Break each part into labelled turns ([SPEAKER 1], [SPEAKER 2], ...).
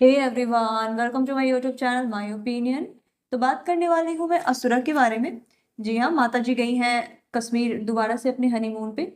[SPEAKER 1] Hey everyone, welcome to my YouTube channel my opinion. तो बात करने वाली हूँ मैं असुरा के बारे में। जी हाँ, माता जी गई हैं कश्मीर दोबारा से अपने हनीमून पे।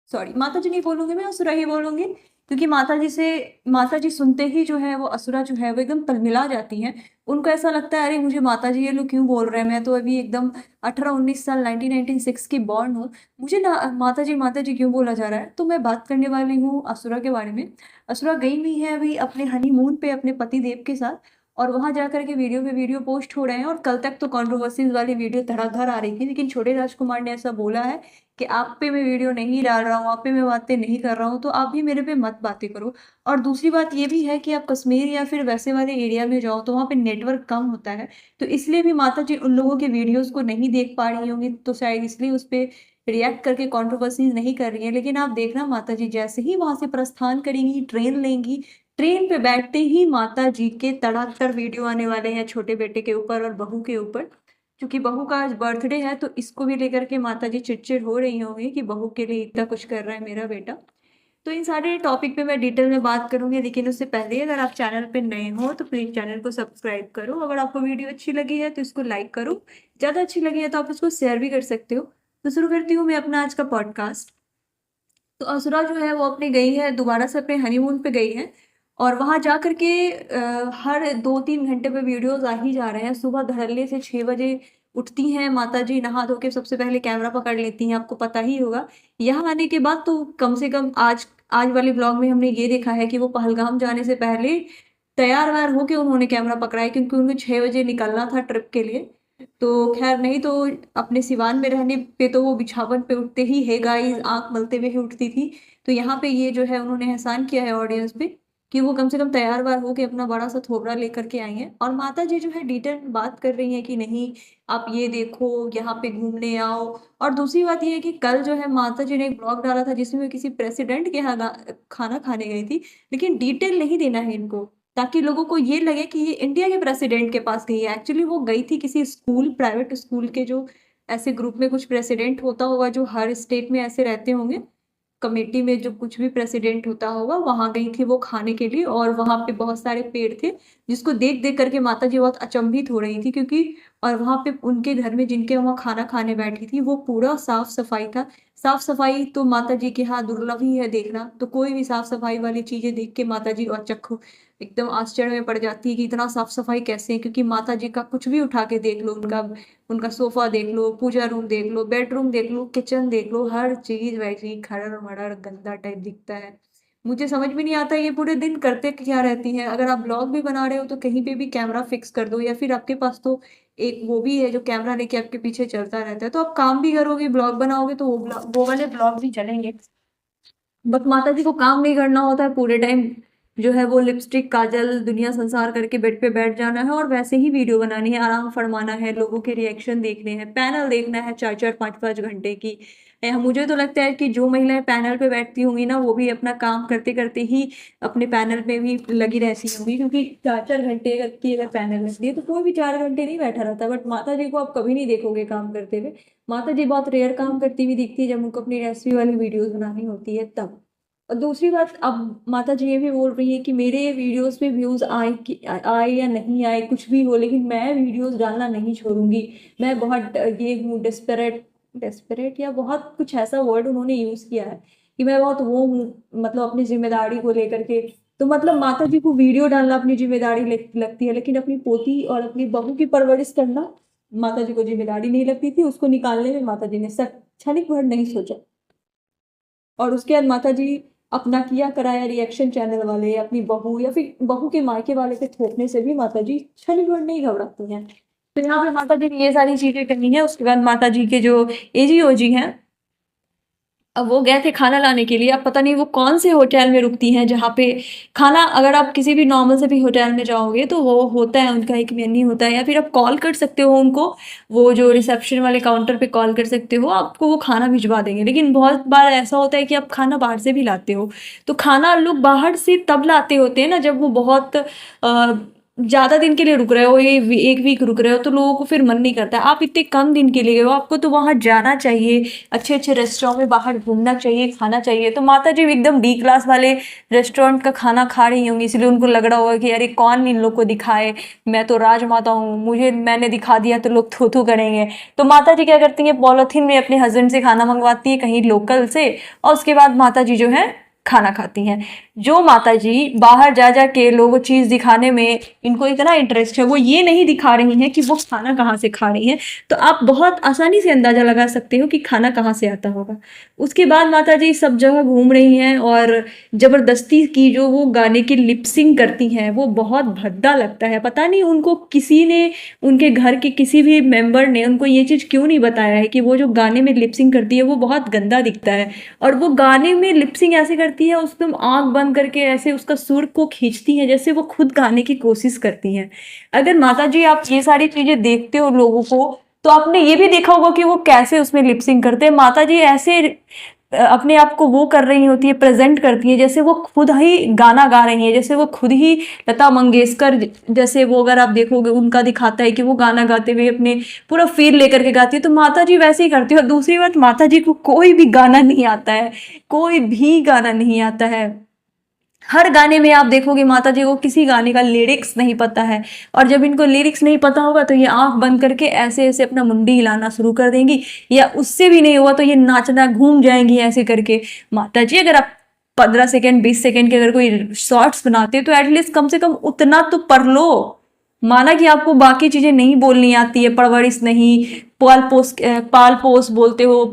[SPEAKER 1] सॉरी, माता जी नहीं बोलूँगी, मैं असुरा ही बोलूँगी, क्योंकि माता जी सुनते ही जो है वो असुरा जो है वो एकदम तलमिला जाती हैं। उनको ऐसा लगता है, अरे मुझे माता जी ये लोग क्यों बोल रहे हैं, मैं तो अभी एकदम 18-19 साल 1996 की बॉर्न हूँ, मुझे ना माता जी क्यों बोला जा रहा है। तो मैं बात करने वाली हूँ असुरा के बारे में। असुरा गई हुई है अभी अपने हनीमून पे अपने पति देव के साथ, और वहां जाकर के वीडियो पे वीडियो पोस्ट हो रहे हैं। और कल तक तो कंट्रोवर्सीज वाली वीडियो धड़ाधड़ आ रही थी, लेकिन छोटे राजकुमार ने ऐसा बोला है कि आप पे मैं वीडियो नहीं डाल रहा हूँ, आप पे मैं बातें नहीं कर रहा हूँ, तो आप भी मेरे पे मत बातें करो। और दूसरी बात ये भी है कि आप कश्मीर या फिर वैसे वाले एरिया में जाओ तो वहाँ पे नेटवर्क कम होता है, तो इसलिए भी माता जी उन लोगों के वीडियोस को नहीं देख पा रही होंगी, तो शायद इसलिए उस पे रिएक्ट करके कंट्रोवर्सीज नहीं कर रही है। लेकिन आप देखना, माता जी जैसे ही वहां से प्रस्थान करेंगी, ट्रेन लेंगी, ट्रेन पे बैठते ही माता जी के तड़ातड़ वीडियो आने वाले हैं छोटे बेटे के ऊपर और बहू के ऊपर। क्योंकि बहू का आज बर्थडे है, तो इसको भी लेकर के माता जी चिड़चिड़ हो रही होंगी कि बहू के लिए इतना कुछ कर रहा है मेरा बेटा। तो इन सारे टॉपिक पे मैं डिटेल में बात करूंगी, लेकिन उससे पहले अगर आप चैनल पे नए हो तो प्लीज चैनल को सब्सक्राइब करो। अगर आपको वीडियो अच्छी लगी है तो इसको लाइक करो, ज्यादा अच्छी लगी है तो आप इसको शेयर भी कर सकते हो। तो शुरू करती हूँ मैं अपना आज का पॉडकास्ट। तो असुरा जो है वो अपने गई है, दोबारा से अपने हनीमून पे गई है। और वहां जा करके हर 2-3 घंटे पे वीडियोस आ ही जा रहे हैं। सुबह धड़ल्ले से 6 बजे उठती हैं माता जी, नहा धो के सबसे पहले कैमरा पकड़ लेती हैं, आपको पता ही होगा। यहाँ आने के बाद तो कम से कम आज आज वाले ब्लॉग में हमने ये देखा है कि वो पहलगाम जाने से पहले तैयार वैयार होके उन्होंने कैमरा पकड़ा है, क्योंकि उनको 6 बजे निकलना था ट्रिप के लिए। तो खैर, नहीं तो अपने सिवान में रहने पे तो वो बिछावन पे उठते ही हे गाइस आंख मलते हुए ही उठती थी। तो यहाँ पे ये जो है उन्होंने एहसान किया है ऑडियंस पे कि वो कम से कम तैयार वार होके अपना बड़ा सा थोबड़ा लेकर के आई हैं। और माता जी जो है डिटेल में बात कर रही हैं कि नहीं, आप ये देखो, यहाँ पे घूमने आओ। और दूसरी बात ये है कि कल जो है माता जी ने एक ब्लॉग डाला था जिसमें वो किसी प्रेसिडेंट के यहाँ खाना खाने गई थी, लेकिन डिटेल नहीं देना है इनको, ताकि लोगों को ये लगे कि ये इंडिया के प्रेसिडेंट के पास गई है। एक्चुअली वो गई थी किसी स्कूल, प्राइवेट स्कूल के जो ऐसे ग्रुप में कुछ प्रेसिडेंट होता होगा, जो हर स्टेट में ऐसे रहते होंगे, कमेटी में जो कुछ भी प्रेसिडेंट होता होगा, वहां गई थी वो खाने के लिए। और वहां पे बहुत सारे पेड़ थे जिसको देख देख करके माता जी बहुत अचंभित हो रही थी, क्योंकि और वहां पे उनके घर में जिनके वहां खाना खाने बैठी थी वो पूरा साफ सफाई था। साफ सफाई तो माता जी के यहाँ दुर्लभ ही है देखना, तो कोई भी साफ सफाई वाली चीजें देख के माता जी अचक्क एकदम आश्चर्य में पड़ जाती है कि इतना साफ सफाई कैसे है। क्योंकि माता जी का कुछ भी उठा के देख लो, उनका उनका सोफा देख लो, पूजा रूम देख लो, बेडरूम देख लो, किचन देख लो, हर चीज वैसे ही खड़र मड़र गंदा टाइप दिखता है। मुझे समझ में नहीं आता ये पूरे दिन करते क्या रहती हैं। अगर आप ब्लॉग भी बना रहे हो तो कहीं पे भी कैमरा फिक्स कर दो, या फिर आपके पास तो एक वो भी है जो कैमरा लेके आपके पीछे चलता रहता है, तो आप काम भी करोगे, ब्लॉग बनाओगे, तो वो वाले ब्लॉग भी चलेंगे। बट माता जी को काम नहीं करना होता है पूरे टाइम, जो है वो लिपस्टिक काजल दुनिया संसार करके बेड पे बैठ जाना है और वैसे ही वीडियो बनानी है, आराम फरमाना है, लोगों के रिएक्शन देखने हैं, पैनल देखना है 4-4 5-5 घंटे की। मुझे तो लगता है कि जो महिलाएं पैनल पे बैठती होंगी ना, वो भी अपना काम करते करते ही अपने पैनल पे भी लगी रहती होंगी, क्योंकि 4-4 घंटे की अगर पैनल लगती है तो कोई भी 4 घंटे नहीं बैठा रहता। बट माता जी को आप कभी नहीं देखोगे काम करते हुए। माता जी बहुत रेयर काम करती हुई दिखती है, जब उनको अपनी रेसिपी वाली वीडियोस बनानी होती है तब। और दूसरी बात, अब माता जी ये भी बोल रही है कि मेरे वीडियोस पे व्यूज आए या नहीं आए कुछ भी हो, लेकिन मैं वीडियोस डालना नहीं छोड़ूंगी। मैं बहुत ये हूँ डेस्परेट, डेस्परेट या बहुत कुछ ऐसा वर्ड उन्होंने यूज किया है कि मैं बहुत वो हूँ, मतलब अपनी जिम्मेदारी को लेकर के। तो मतलब माता जी को वीडियो डालना अपनी जिम्मेदारी लगती है, लेकिन अपनी पोती और अपनी बहू की परवरिश करना माता जी को जिम्मेदारी नहीं लगती थी। उसको निकालने में माता जी ने क्षणिक भर नहीं सोचा। और उसके बाद माता जी अपना किया कराया रिएक्शन चैनल वाले अपनी बहू या फिर बहू के मायके वाले पे थोपने से भी माता जी क्षणिक भर नहीं घबराती हैं। तो यहाँ पे माता जी ने ये सारी चीजें कही हैं। उसके बाद माता जी के जो एजी ओजी हैं, अब वो गए थे खाना लाने के लिए। अब पता नहीं वो कौन से होटल में रुकती हैं जहाँ पे खाना, अगर आप किसी भी नॉर्मल से भी होटल में जाओगे तो वो होता है, उनका एक मेन्यू होता है, या फिर आप कॉल कर सकते हो उनको, वो जो रिसेप्शन वाले काउंटर पे कॉल कर सकते हो, आपको वो खाना भिजवा देंगे। लेकिन बहुत बार ऐसा होता है कि आप खाना बाहर से भी लाते हो, तो खाना लोग बाहर से तब लाते होते हैं ना जब वो बहुत ज़्यादा दिन के लिए रुक रहे हो, ये 1 वीक रुक रहे हो, तो लोगों को फिर मन नहीं करता है। आप इतने कम दिन के लिए गए हो, आपको तो वहाँ जाना चाहिए, अच्छे-अच्छे रेस्टोरेंट में बाहर घूमना चाहिए, खाना चाहिए। तो माताजी एकदम डी क्लास वाले रेस्टोरेंट का खाना खा रही होंगी, इसलिए उनको लग रहा होगा कि अरे कौन इन लोग को दिखाए, मैं तो राजमाता हूँ, मैंने दिखा दिया तो लोग थू-थू करेंगे। तो माताजी क्या करती हैं, पॉलीथीन में अपने हस्बैंड से खाना मंगवाती है कहीं लोकल से, और उसके बाद माताजी जो है खाना खाती हैं। जो माताजी बाहर जा के लोगों को चीज़ दिखाने में इनको इतना इंटरेस्ट है, वो ये नहीं दिखा रही हैं कि वो खाना कहाँ से खा रही हैं, तो आप बहुत आसानी से अंदाज़ा लगा सकते हो कि खाना कहाँ से आता होगा। उसके बाद माताजी सब जगह घूम रही हैं, और ज़बरदस्ती की जो वो गाने की लिपसिंग करती हैं, वो बहुत भद्दा लगता है। पता नहीं उनको किसी ने, उनके घर के किसी भी मेंबर ने उनको ये चीज़ क्यों नहीं बताया है कि वो जो गाने में लिपसिंग करती है वो बहुत गंदा दिखता है। और वो गाने में लिपसिंग ऐसे करती है, उसमें आँख बंद करके ऐसे उसका सुर को खींचती हैं जैसे वो खुद गाने की कोशिश करती हैं। अगर माताजी आप ये सारी चीज़ें देखते हो लोगों को, तो आपने ये भी देखा होगा कि वो कैसे उसमें लिपसिंग करते हैं। माताजी ऐसे अपने आप को वो कर रही होती है, प्रेजेंट करती है जैसे वो खुद ही गाना गा रही है, जैसे वो खुद ही लता मंगेशकर जैसे, वो अगर आप देखोगे उनका दिखाता है कि वो गाना गाते हुए अपने पूरा फील लेकर के गाती है, तो माता जी वैसे ही करती है। और दूसरी बात, माता जी को कोई भी गाना नहीं आता है, कोई भी गाना नहीं आता है। हर गाने में आप देखोगे माता जी को किसी गाने का लिरिक्स नहीं पता है, और जब इनको लिरिक्स नहीं पता होगा तो ये आंख बंद करके ऐसे ऐसे अपना मुंडी हिलाना शुरू कर देंगी, या उससे भी नहीं हुआ तो ये नाचना घूम जाएंगी ऐसे करके। माता जी अगर आप 15 सेकेंड 20 सेकेंड के अगर कोई शॉर्ट्स बनाते हो तो एटलीस्ट कम से कम उतना तो पढ़ लो। माना कि आपको बाकी चीजें नहीं बोलनी आती है, परवरिश नहीं, पाल पोस बोलते हो,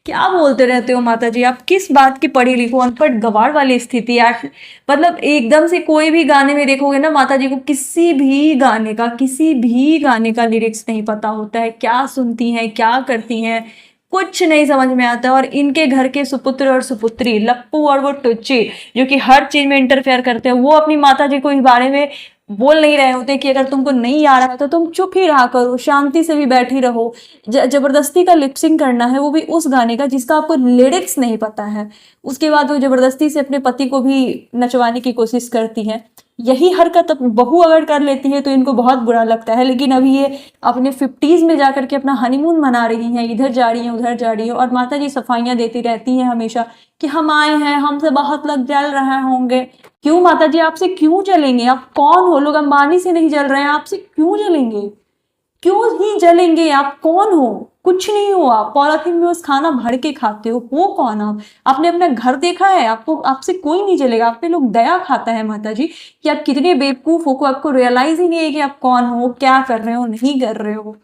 [SPEAKER 1] क्या बोलते रहते हो माता जी, आप किस बात की पढ़ी लिखो अनपढ़ गवार वाली स्थिति यार। मतलब एकदम से कोई भी गाने में देखोगे ना, माता जी को किसी भी गाने का लिरिक्स नहीं पता होता है, क्या सुनती हैं क्या करती हैं कुछ नहीं समझ में आता। और इनके घर के सुपुत्र और सुपुत्री लप्पू और वो टुच्ची जो कि हर चीज में इंटरफेयर करते हैं, वो अपनी माता जी को इस बारे में बोल नहीं रहे होते कि अगर तुमको नहीं आ रहा है तो तुम चुप ही रहा करो, शांति से भी बैठी रहो। जबरदस्ती का लिपसिंग करना है, वो भी उस गाने का जिसका आपको लिरिक्स नहीं पता है। उसके बाद वो जबरदस्ती से अपने पति को भी नचवाने की कोशिश करती है। यही हरकत बहू अगर कर लेती है तो इनको बहुत बुरा लगता है। लेकिन अभी ये अपने 50s में जाकर के अपना हनीमून मना रही हैं, इधर जा रही हैं उधर जा रही है, और माता जी सफाइयाँ देती रहती हैं हमेशा कि हम आए हैं, हमसे बहुत लोग जल रहे होंगे। क्यों माता जी, आपसे क्यों जलेंगे? आप कौन हो? लोग अंबानी से नहीं जल रहे हैं, आपसे क्यों जलेंगे? क्यों ही जलेंगे? आप कौन हो? कुछ नहीं हो आप, पॉलिथीन में उस खाना भर के खाते हो कौन आप? आपने अपना घर देखा है? आपको, आपसे कोई नहीं जलेगा, आप पे लोग दया खाता है माता जी कि आप कितने बेवकूफ हो, को आपको रियलाइज ही नहीं है कि आप कौन हो, क्या कर रहे हो, नहीं कर रहे हो।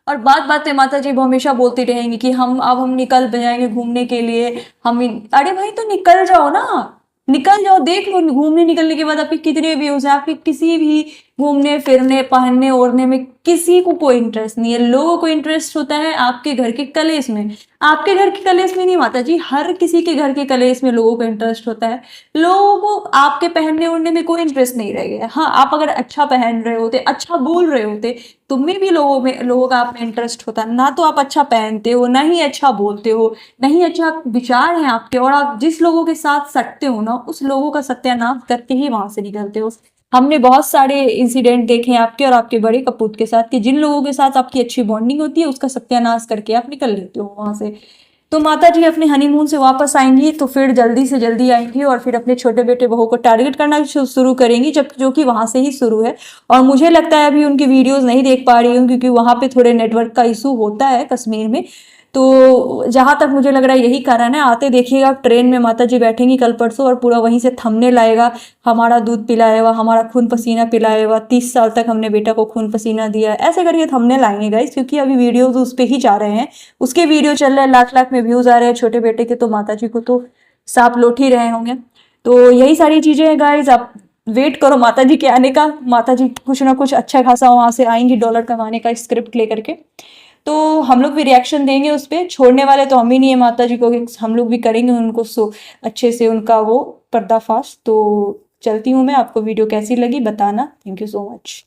[SPEAKER 1] और बात बात पे माता जी वो हमेशा बोलती रहेंगी कि हम निकल जाएंगे घूमने के लिए, अरे भाई तो निकल जाओ ना, निकल जाओ, देख लो घूमने निकलने के बाद आपके कितने व्यूज है। आपके किसी भी घूमने फिरने पहनने ओढ़ने में किसी को कोई इंटरेस्ट नहीं है। लोगों को इंटरेस्ट होता है आपके घर के कलेश में। आपके घर के कलेश में नहीं माता जी, हर किसी के घर के कलेश में लोगों को इंटरेस्ट होता है। लोगों को आपके पहनने ओढ़ने में कोई इंटरेस्ट नहीं रह गया। हाँ, आप अगर अच्छा पहन रहे होते, अच्छा बोल रहे होते, तुम में भी लोगों का आप में इंटरेस्ट होता ना। तो आप अच्छा पहनते हो, ना ही अच्छा बोलते हो, ना ही अच्छा विचार है आपके, और आप जिस लोगों के साथ सटते हो ना, उस लोगों का सत्यानाश करके ही वहां से निकलते हो। हमने बहुत सारे इंसिडेंट देखे हैं आपके और आपके बड़े कपूत के साथ कि जिन लोगों के साथ आपकी अच्छी बॉन्डिंग होती है उसका सत्यानाश करके आप निकल लेते हो वहां से। तो माता जी अपने हनीमून से वापस आएंगी तो फिर जल्दी से जल्दी आएंगी और फिर अपने छोटे बेटे बहू को टारगेट करना शुरू करेंगी, जब जो कि वहां से ही शुरू है। और मुझे लगता है अभी उनकी वीडियोस नहीं देख पा रही हूँ क्योंकि वहां पे थोड़े नेटवर्क का इशू होता है कश्मीर में। तो जहां तक मुझे लग रहा है यही कारण है। आते देखिएगा ट्रेन में माता जी बैठेंगी कल परसों और पूरा वहीं से थंबनेल आएगा, हमारा दूध पिलाया हुआ, हमारा खून पसीना पिलाया हुआ, 30 साल तक हमने बेटा को खून पसीना दिया, ऐसे करके थंबनेल आएंगे गाइस। क्योंकि अभी वीडियोज उस पर ही जा रहे हैं, उसके वीडियो चल रहे हैं, लाख लाख में व्यूज आ रहे हैं छोटे बेटे के, तो माता जी को तो सांप लौट ही रहे होंगे। तो यही सारी चीजें हैं गाइज, आप वेट करो माता जी के आने का। माता जी कुछ ना कुछ अच्छा खासा वहां से आएंगी डॉलर कमाने का स्क्रिप्ट लेकर के, तो हम लोग भी रिएक्शन देंगे उस पर। छोड़ने वाले तो हम ही नहीं है माता जी को, हम लोग भी करेंगे उनको अच्छे से उनका वो पर्दाफाश। तो चलती हूँ मैं, आपको वीडियो कैसी लगी बताना। Thank you so much.